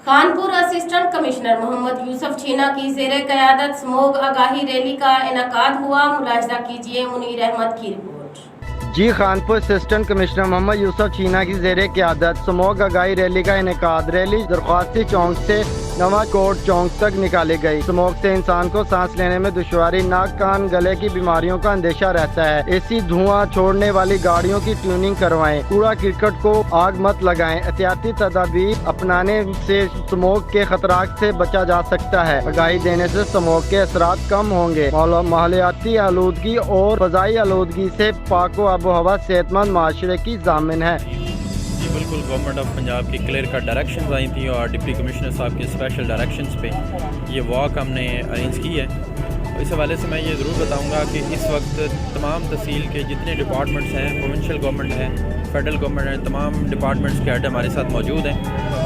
Kanpur assistant commissioner Mohammad Yusuf छीना की ज़ेरे क़यादत स्मोग आगाही रैली का इनेकाद हुआ। मुलाहिज़ा कीजिए मुनीर अहमद की रिपोर्ट। जी, कानपुर असिस्टेंट कमिश्नर मोहम्मद यूसुफ छीना की ज़ेरे क़यादत स्मोग आगाही रैली का इनेकाद। रैली दरख्वास्ती चौक से नवा कोट चौक तक निकाली गई। स्मोक से इंसान को सांस लेने में दुश्वारी, नाक कान गले की बीमारियों का अंदेशा रहता है। एसी धुआं छोड़ने वाली गाड़ियों की ट्यूनिंग करवाएं। कूड़ा करकट को आग मत लगाएं। एहतियाती तदाबीर अपनाने से स्मोक के खतरात से बचा जा सकता है। आगाही देने से स्मोक के असरात कम होंगे। माहौलियाती आलूदगी और फ़ज़ाई आलूदगी से पाक व आबो हवा सेहतमंद माशरे की ज़ामिन है। जी बिल्कुल, गवर्नमेंट ऑफ पंजाब की क्लियर कट डायरेक्शंस आई थी और डिप्टी कमिश्नर साहब के स्पेशल डायरेक्शंस पे ये वॉक हमने अरेंज की है। इस हवाले से मैं ये ज़रूर बताऊंगा कि इस वक्त तमाम तहसील के जितने डिपार्टमेंट्स हैं, प्रोविंशियल गवर्नमेंट है, फेडरल गवर्नमेंट है, तमाम डिपार्टमेंट्स के हेड हमारे साथ मौजूद हैं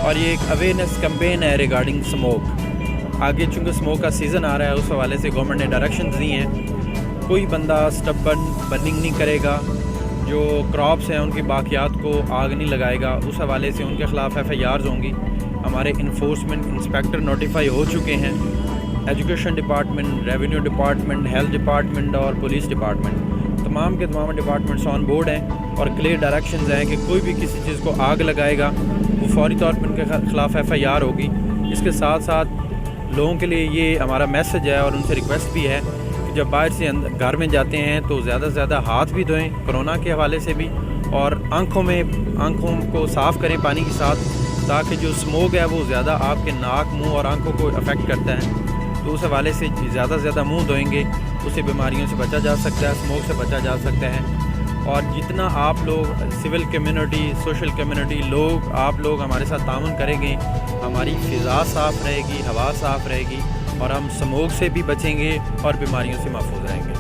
और ये एक अवेयरनेस कैंपेन है रिगार्डिंग स्मोक। आगे चूँकि स्मोक का सीज़न आ रहा है, उस हवाले से गवर्नमेंट ने डायरेक्शंस दी हैं। कोई बंदा स्टबन बर्निंग नहीं करेगा, जो क्रॉप्स हैं उनकी बाकियात को आग नहीं लगाएगा, उस हवाले से उनके ख़िलाफ़ FIRs होंगी। हमारे इन्फोर्समेंट इंस्पेक्टर नोटिफाई हो चुके हैं। Education department, revenue department, health department और पुलिस डिपार्टमेंट, तमाम के तमाम डिपार्टमेंट्स ऑन बोर्ड हैं और क्लियर डायरेक्शंस हैं कि कोई भी किसी चीज़ को आग लगाएगा वो फौरी तौर पर उनके ख़िलाफ़ FIR होगी। इसके साथ साथ लोगों के लिए ये हमारा मैसेज है और उनसे रिक्वेस्ट भी है कि जब बाहर से घर में जाते हैं तो ज़्यादा से ज़्यादा हाथ भी धोएं कोरोना के हवाले से भी, और आँखों को साफ़ करें पानी के साथ, ताकि जो स्मोक है वो ज़्यादा आपके नाक, मुंह और आँखों को अफेक्ट करता है। तो उस हवाले से ज़्यादा से ज़्यादा मुंह धोएंगे, उससे बीमारियों से बचा जा सकता है, स्मोक से बचा जा सकता है। और जितना आप लोग सिविल कम्युनिटी, सोशल कम्युनिटी लोग, आप लोग हमारे साथ ताउन करेंगे, हमारी फ़िज़ा साफ़ रहेगी, हवा साफ़ रहेगी और हम स्मोक से भी बचेंगे और बीमारियों से महफूज रहेंगे।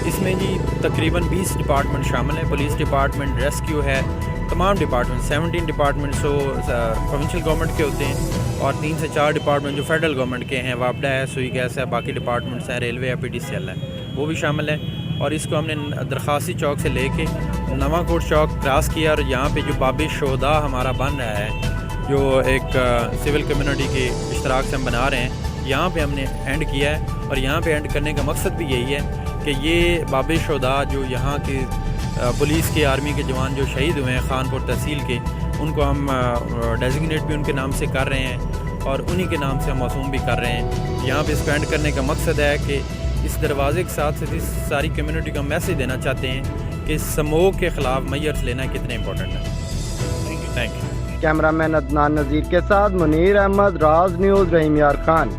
इसमें जी तकरीबन 20 डिपार्टमेंट शामिल हैं। पुलिस डिपार्टमेंट, रेस्क्यू है, तमाम डिपार्टमेंट 17 डिपार्टमेंट प्रोविंशियल गवर्नमेंट के होते हैं और 3 से 4 डिपार्टमेंट जो फेडरल गवर्नमेंट के हैं, वापडा है, सुई गैस है, बाकी डिपार्टमेंट्स हैं, रेलवे है, PDCL है, वो भी शामिल है। और इसको हमने दरख्वास्ती चौक से लेके नवा कोट चौक क्रॉस किया और यहाँ पे जो बाब शोहदा हमारा बन रहा है, जो एक सिविल कम्युनिटी के इश्तराक से हम बना रहे हैं, यहाँ पे हमने एंड किया है। और यहाँ पे एंड करने का मकसद भी यही है कि ये बाब शोहदा जो यहाँ के पुलिस के, आर्मी के जवान जो शहीद हुए हैं खानपुर तहसील के, उनको हम डेजिग्नेट भी उनके नाम से कर रहे हैं और उन्हीं के नाम से हम मासूम भी कर रहे हैं। यहाँ पे इसको एंड करने का मकसद है कि इस दरवाज़े के साथ साथ इस सारी कम्युनिटी को मैसेज देना चाहते हैं कि स्मोक के ख़िलाफ़ मैयर्स लेना कितने इंपॉर्टेंट है। Thank you. कैमरामैन अदनान नज़ीर के साथ मुनीर अहमद, राज न्यूज़, रहीम यार खान।